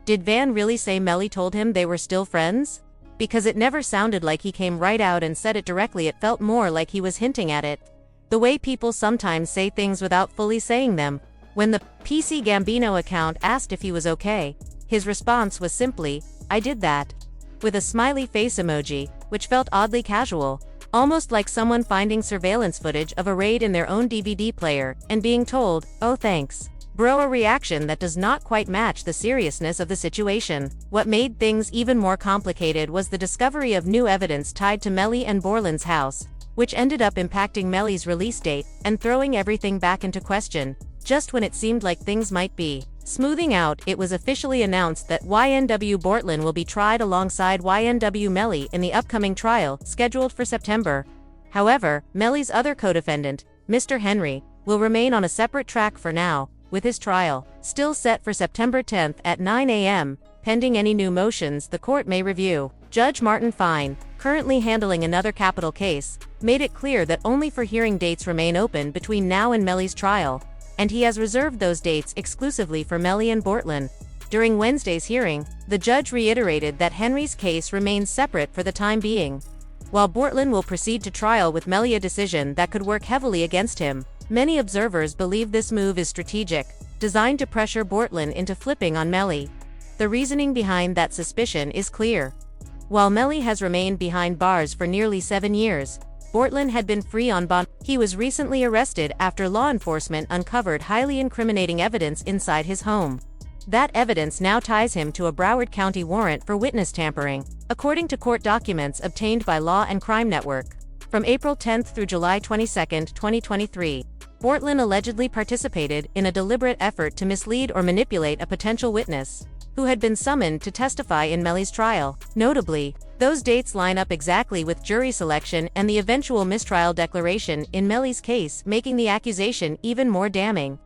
Did Van really say Melly told him they were still friends? Because it never sounded like he came right out and said it directly, it felt more like he was hinting at it. The way people sometimes say things without fully saying them. When the PC Gambino account asked if he was okay, his response was simply, "I did that," with a smiley face emoji, which felt oddly casual, almost like someone finding surveillance footage of a raid in their own DVD player and being told, "Oh thanks, bro," a reaction that does not quite match the seriousness of the situation. What made things even more complicated was the discovery of new evidence tied to Melly and Borland's house, which ended up impacting Melly's release date and throwing everything back into question. Just when it seemed like things might be smoothing out, it was officially announced that YNW Borland will be tried alongside YNW Melly in the upcoming trial, scheduled for September. However, Melly's other co-defendant, Mr. Henry, will remain on a separate track for now, with his trial still set for September 10th at 9 a.m., pending any new motions the court may review. Judge Martin Fine, currently handling another capital case, made it clear that only for hearing dates remain open between now and Melly's trial, and he has reserved those dates exclusively for Melly and Borland. During Wednesday's hearing, the judge reiterated that Henry's case remains separate for the time being, while Borland will proceed to trial with Melly, a decision that could work heavily against him. Many observers believe this move is strategic, designed to pressure Borland into flipping on Melly. The reasoning behind that suspicion is clear. While Melly has remained behind bars for nearly 7 years, Borland had been free on bond. He was recently arrested after law enforcement uncovered highly incriminating evidence inside his home. That evidence now ties him to a Broward County warrant for witness tampering, according to court documents obtained by Law and Crime Network. From April 10 through July 22, 2023, Borland allegedly participated in a deliberate effort to mislead or manipulate a potential witness who had been summoned to testify in Melly's trial. Notably, those dates line up exactly with jury selection and the eventual mistrial declaration in Melly's case, making the accusation even more damning.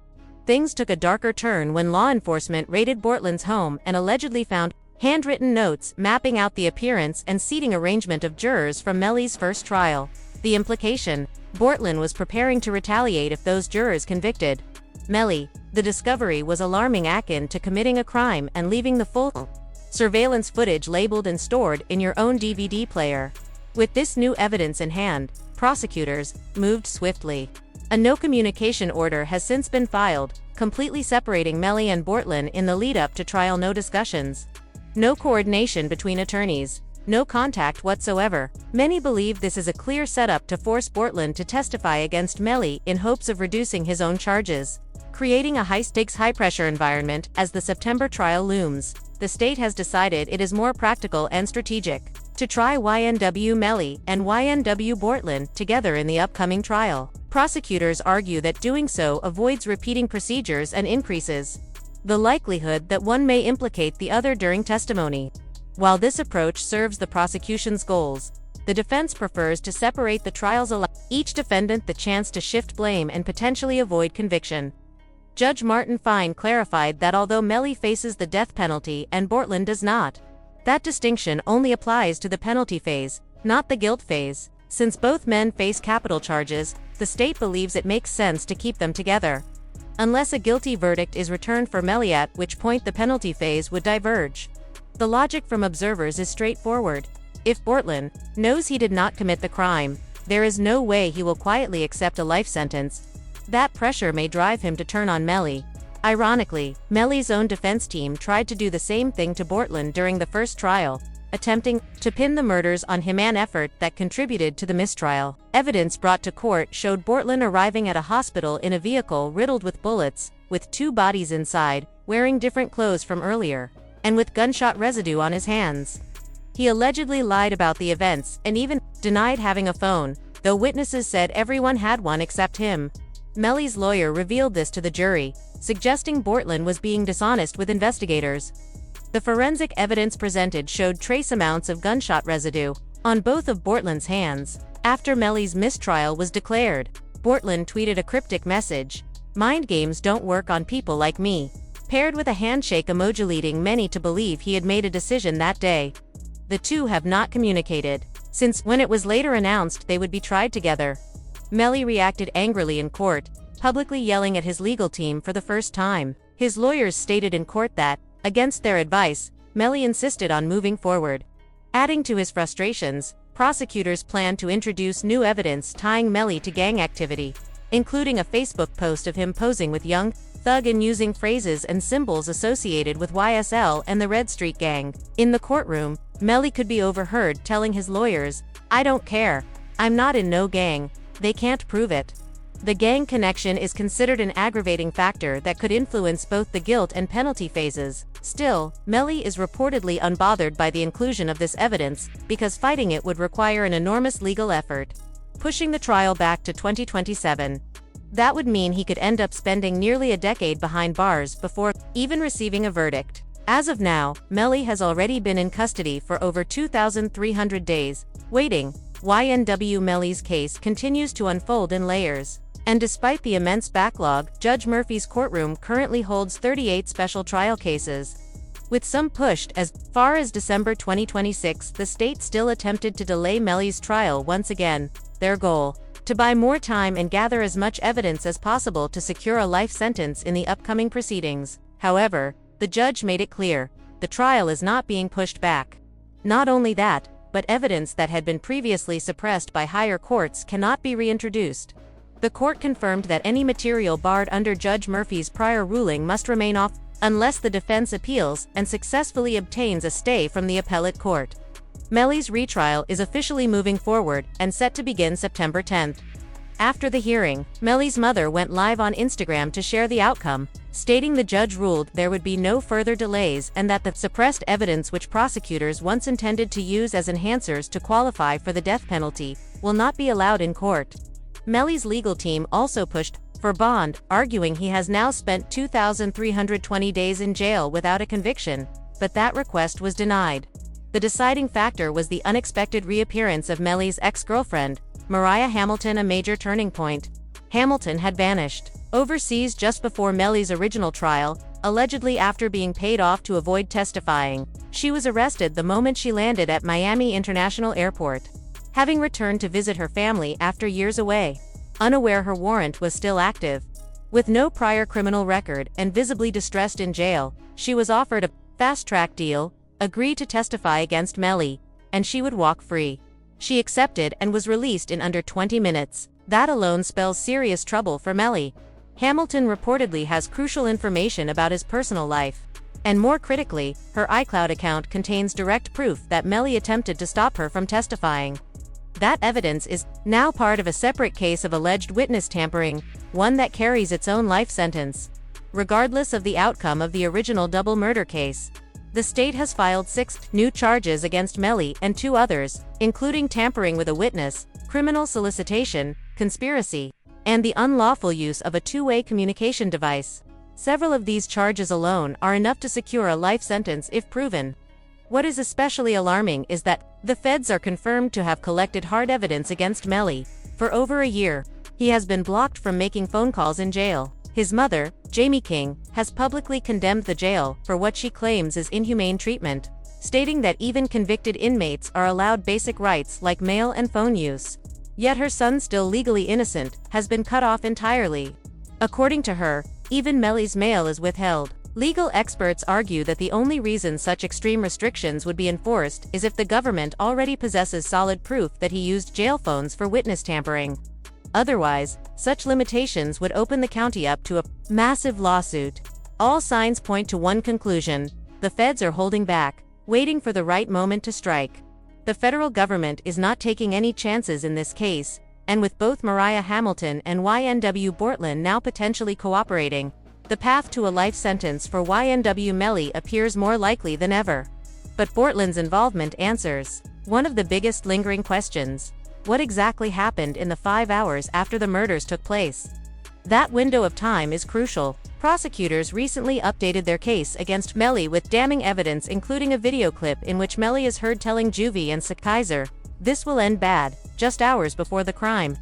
Things took a darker turn when law enforcement raided Borland's home and allegedly found handwritten notes mapping out the appearance and seating arrangement of jurors from Melly's first trial. The implication: Borland was preparing to retaliate if those jurors convicted Melly. The discovery was alarming, akin to committing a crime and leaving the full surveillance footage labeled and stored in your own DVD player. With this new evidence in hand, prosecutors moved swiftly. A no-communication order has since been filed, completely separating Melly and Borland in the lead-up to trial. No discussions, no coordination between attorneys, no contact whatsoever. Many believe this is a clear setup to force Borland to testify against Melly in hopes of reducing his own charges, creating a high-stakes, high-pressure environment as the September trial looms. The state has decided it is more practical and strategic to try YNW Melly and YNW Borland together in the upcoming trial. Prosecutors argue that doing so avoids repeating procedures and increases the likelihood that one may implicate the other during testimony. While this approach serves the prosecution's goals, the defense prefers to separate the trials, allow each defendant the chance to shift blame and potentially avoid conviction. Judge Martin Fine clarified that although Melly faces the death penalty and Borland does not, that distinction only applies to the penalty phase, not the guilt phase. Since both men face capital charges, the state believes it makes sense to keep them together, unless a guilty verdict is returned for Melly, at which point the penalty phase would diverge. The logic from observers is straightforward. If Borland knows he did not commit the crime, there is no way he will quietly accept a life sentence. That pressure may drive him to turn on Melly. Ironically, Melly's own defense team tried to do the same thing to Borland during the first trial, attempting to pin the murders on him, an effort that contributed to the mistrial. Evidence brought to court showed Borland arriving at a hospital in a vehicle riddled with bullets, with 2 bodies inside, wearing different clothes from earlier, and with gunshot residue on his hands. He allegedly lied about the events and even denied having a phone, though witnesses said everyone had one except him. Melly's lawyer revealed this to the jury, suggesting Borland was being dishonest with investigators. The forensic evidence presented showed trace amounts of gunshot residue on both of Borland's hands. After Melly's mistrial was declared, Borland tweeted a cryptic message: "Mind games don't work on people like me," paired with a handshake emoji, leading many to believe he had made a decision that day. The two have not communicated since, when it was later announced they would be tried together. Melly reacted angrily in court, publicly yelling at his legal team for the first time. His lawyers stated in court that, Against their advice, Melly insisted on moving forward. Adding to his frustrations, prosecutors plan to introduce new evidence tying Melly to gang activity, including a Facebook post of him posing with Young Thug and using phrases and symbols associated with YSL and the Red Street Gang. In the courtroom, Melly could be overheard telling his lawyers, "I don't care. I'm not in no gang. They can't prove it." The gang connection is considered an aggravating factor that could influence both the guilt and penalty phases. Still, Melly is reportedly unbothered by the inclusion of this evidence, because fighting it would require an enormous legal effort, pushing the trial back to 2027. That would mean he could end up spending nearly a decade behind bars before even receiving a verdict. As of now, Melly has already been in custody for over 2,300 days, waiting. YNW Melly's case continues to unfold in layers. And despite the immense backlog, Judge Murphy's courtroom currently holds 38 special trial cases. With some pushed as far as December 2026, the state still attempted to delay Melly's trial once again. Their goal: to buy more time and gather as much evidence as possible to secure a life sentence in the upcoming proceedings. However, the judge made it clear, the trial is not being pushed back. Not only that, but evidence that had been previously suppressed by higher courts cannot be reintroduced. The court confirmed that any material barred under Judge Murphy's prior ruling must remain off, unless the defense appeals and successfully obtains a stay from the appellate court. Melly's retrial is officially moving forward and set to begin September 10th. After the hearing, Melly's mother went live on Instagram to share the outcome, stating the judge ruled there would be no further delays and that the suppressed evidence which prosecutors once intended to use as enhancers to qualify for the death penalty will not be allowed in court. Melly's legal team also pushed for bond, arguing he has now spent 2,320 days in jail without a conviction, but that request was denied. The deciding factor was the unexpected reappearance of Melly's ex-girlfriend, Mariah Hamilton, a major turning point. Hamilton had vanished overseas just before Melly's original trial, allegedly after being paid off to avoid testifying. She was arrested the moment she landed at Miami International Airport, having returned to visit her family after years away. Unaware her warrant was still active. With no prior criminal record and visibly distressed in jail, she was offered a fast-track deal, agreed to testify against Melly, and she would walk free. She accepted and was released in under 20 minutes. That alone spells serious trouble for Melly. Hamilton reportedly has crucial information about his personal life. And more critically, her iCloud account contains direct proof that Melly attempted to stop her from testifying. That evidence is now part of a separate case of alleged witness tampering, one that carries its own life sentence. Regardless of the outcome of the original double murder case, the state has filed 6 new charges against Melly and 2 others, including tampering with a witness, criminal solicitation, conspiracy, and the unlawful use of a two-way communication device. Several of these charges alone are enough to secure a life sentence if proven. What is especially alarming is that the feds are confirmed to have collected hard evidence against Melly. For over a year, he has been blocked from making phone calls in jail. His mother, Jamie King, has publicly condemned the jail for what she claims is inhumane treatment, stating that even convicted inmates are allowed basic rights like mail and phone use. Yet her son, still legally innocent, has been cut off entirely. According to her, even Melly's mail is withheld. Legal experts argue that the only reason such extreme restrictions would be enforced is if the government already possesses solid proof that he used jail phones for witness tampering. Otherwise, such limitations would open the county up to a massive lawsuit. All signs point to one conclusion: the feds are holding back, waiting for the right moment to strike. The federal government is not taking any chances in this case, and with both Mariah Hamilton and YNW Bortland now potentially cooperating, the path to a life sentence for YNW Melly appears more likely than ever. But Bortland's involvement answers one of the biggest lingering questions: what exactly happened in the 5 hours after the murders took place? That window of time is crucial. Prosecutors recently updated their case against Melly with damning evidence, including a video clip in which Melly is heard telling Juvie and Kaiser, "This will end bad," just hours before the crime.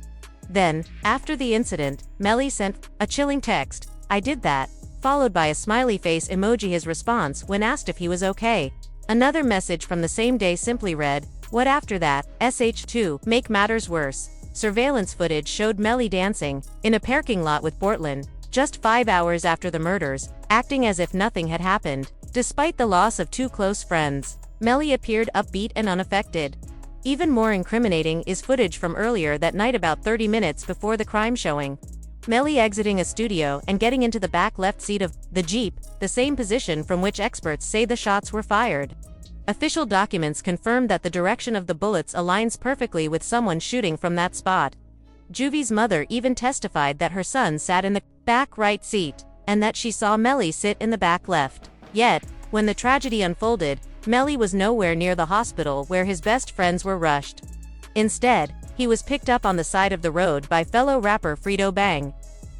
Then, after the incident, Melly sent a chilling text, "I did that," followed by a smiley face emoji. His response when asked if he was okay. Another message from the same day simply read, "What after that, sh2, make matters worse." Surveillance footage showed Melly dancing in a parking lot with Bortland, just 5 hours after the murders, acting as if nothing had happened. Despite the loss of two close friends, Melly appeared upbeat and unaffected. Even more incriminating is footage from earlier that night about 30 minutes before the crime showing. Melly exiting a studio and getting into the back left seat of the Jeep, the same position from which experts say the shots were fired. Official documents confirm that the direction of the bullets aligns perfectly with someone shooting from that spot. Juvie's mother even testified that her son sat in the back right seat, and that she saw Melly sit in the back left. Yet, when the tragedy unfolded, Melly was nowhere near the hospital where his best friends were rushed. Instead, he was picked up on the side of the road by fellow rapper Frito Bang.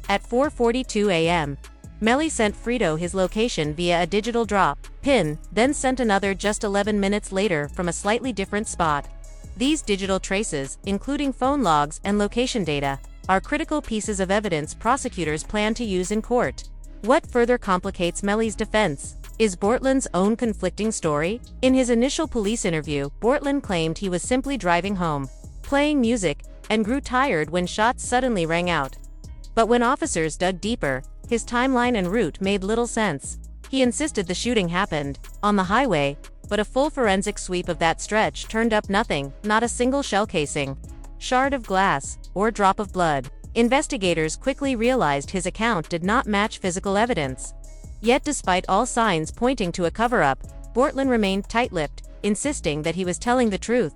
At 4:42 a.m., Melly sent Frito his location via a digital drop pin, then sent another just 11 minutes later from a slightly different spot. These digital traces, including phone logs and location data, are critical pieces of evidence prosecutors plan to use in court. What further complicates Melly's defense is Bortland's own conflicting story. In his initial police interview, Bortland claimed he was simply driving home, playing music, and grew tired when shots suddenly rang out. But when officers dug deeper, his timeline and route made little sense. He insisted the shooting happened on the highway, but a full forensic sweep of that stretch turned up nothing, not a single shell casing, shard of glass, or drop of blood. Investigators quickly realized his account did not match physical evidence. Yet despite all signs pointing to a cover-up, Bortland remained tight-lipped, insisting that he was telling the truth.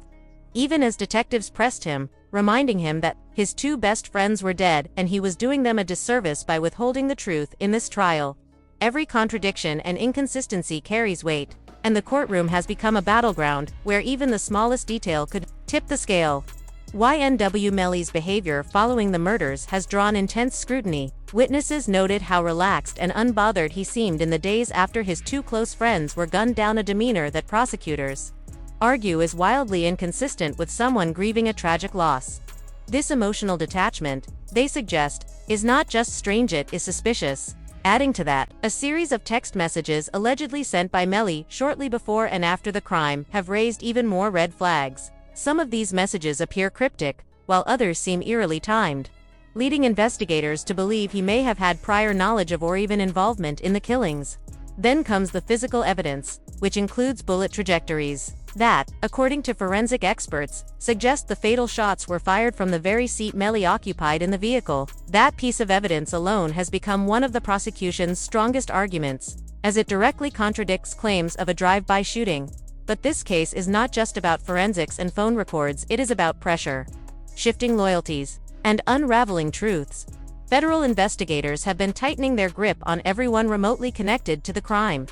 Even as detectives pressed him, reminding him that his two best friends were dead and he was doing them a disservice by withholding the truth in this trial. Every contradiction and inconsistency carries weight, and the courtroom has become a battleground where even the smallest detail could tip the scale. YNW Melly's behavior following the murders has drawn intense scrutiny. Witnesses noted how relaxed and unbothered he seemed in the days after his two close friends were gunned down, a demeanor that prosecutors argue is wildly inconsistent with someone grieving a tragic loss. This emotional detachment, they suggest, is not just strange, it is suspicious. Adding to that, a series of text messages allegedly sent by Melly shortly before and after the crime have raised even more red flags. Some of these messages appear cryptic, while others seem eerily timed, leading investigators to believe he may have had prior knowledge of or even involvement in the killings. Then comes the physical evidence, which includes bullet trajectories that, according to forensic experts, suggest the fatal shots were fired from the very seat Melly occupied in the vehicle. That piece of evidence alone has become one of the prosecution's strongest arguments, as it directly contradicts claims of a drive-by shooting. But this case is not just about forensics and phone records, it is about pressure, shifting loyalties, and unraveling truths. Federal investigators have been tightening their grip on everyone remotely connected to the crime.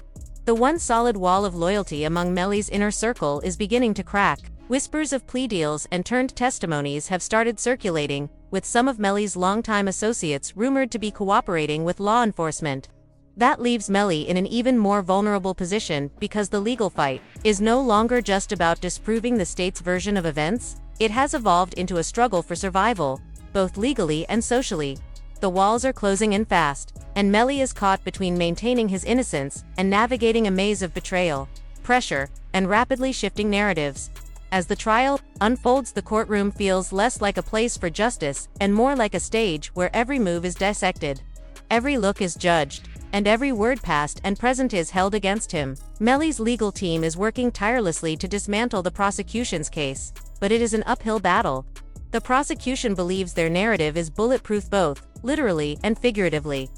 The one solid wall of loyalty among Melly's inner circle is beginning to crack. Whispers of plea deals and turned testimonies have started circulating, with some of Melly's longtime associates rumored to be cooperating with law enforcement. That leaves Melly in an even more vulnerable position because the legal fight is no longer just about disproving the state's version of events. It has evolved into a struggle for survival, both legally and socially. The walls are closing in fast, and Melly is caught between maintaining his innocence and navigating a maze of betrayal, pressure, and rapidly shifting narratives. As the trial unfolds, the courtroom feels less like a place for justice and more like a stage where every move is dissected, every look is judged, and every word past and present is held against him. Melly's legal team is working tirelessly to dismantle the prosecution's case, but it is an uphill battle. The prosecution believes their narrative is bulletproof both literally and figuratively.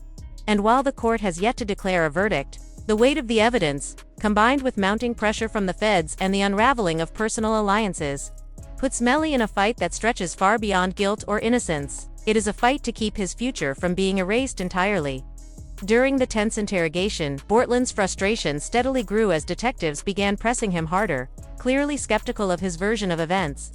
And while the court has yet to declare a verdict, the weight of the evidence, combined with mounting pressure from the feds and the unraveling of personal alliances, puts Melly in a fight that stretches far beyond guilt or innocence. It is a fight to keep his future from being erased entirely. During the tense interrogation, Bortland's frustration steadily grew as detectives began pressing him harder, clearly skeptical of his version of events.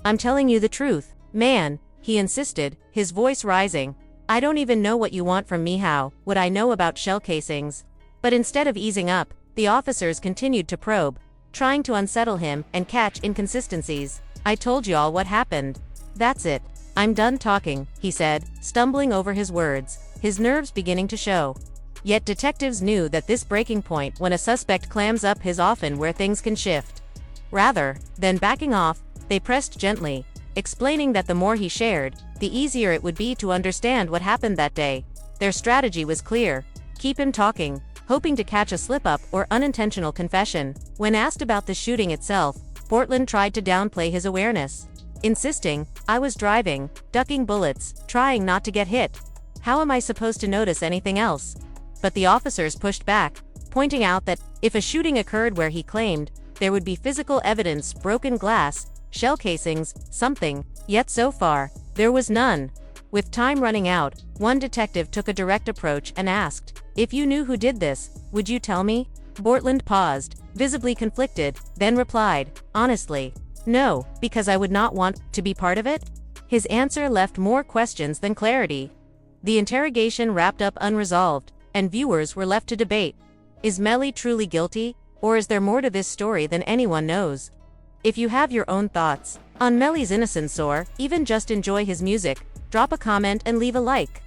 "I'm telling you the truth, man," he insisted, his voice rising. "I don't even know what you want from me. How would I know about shell casings?" But instead of easing up, the officers continued to probe, trying to unsettle him and catch inconsistencies. "I told y'all what happened. That's it. I'm done talking," he said, stumbling over his words, his nerves beginning to show. Yet detectives knew that this breaking point when a suspect clams up is often where things can shift. Rather than backing off, they pressed gently, explaining that the more he shared, the easier it would be to understand what happened that day. Their strategy was clear: keep him talking, hoping to catch a slip-up or unintentional confession. When asked about the shooting itself, Portland tried to downplay his awareness, insisting, "I was driving, ducking bullets, trying not to get hit. How am I supposed to notice anything else?" But the officers pushed back, pointing out that, if a shooting occurred where he claimed, there would be physical evidence, broken glass, shell casings, something. Yet so far, there was none. With time running out, one detective took a direct approach and asked, "If you knew who did this, would you tell me?" Portland paused, visibly conflicted, then replied, "Honestly, no, because I would not want to be part of it." His answer left more questions than clarity. The interrogation wrapped up unresolved, and viewers were left to debate. Is Melly truly guilty, or is there more to this story than anyone knows? If you have your own thoughts on Melly's innocence or even just enjoy his music, drop a comment and leave a like.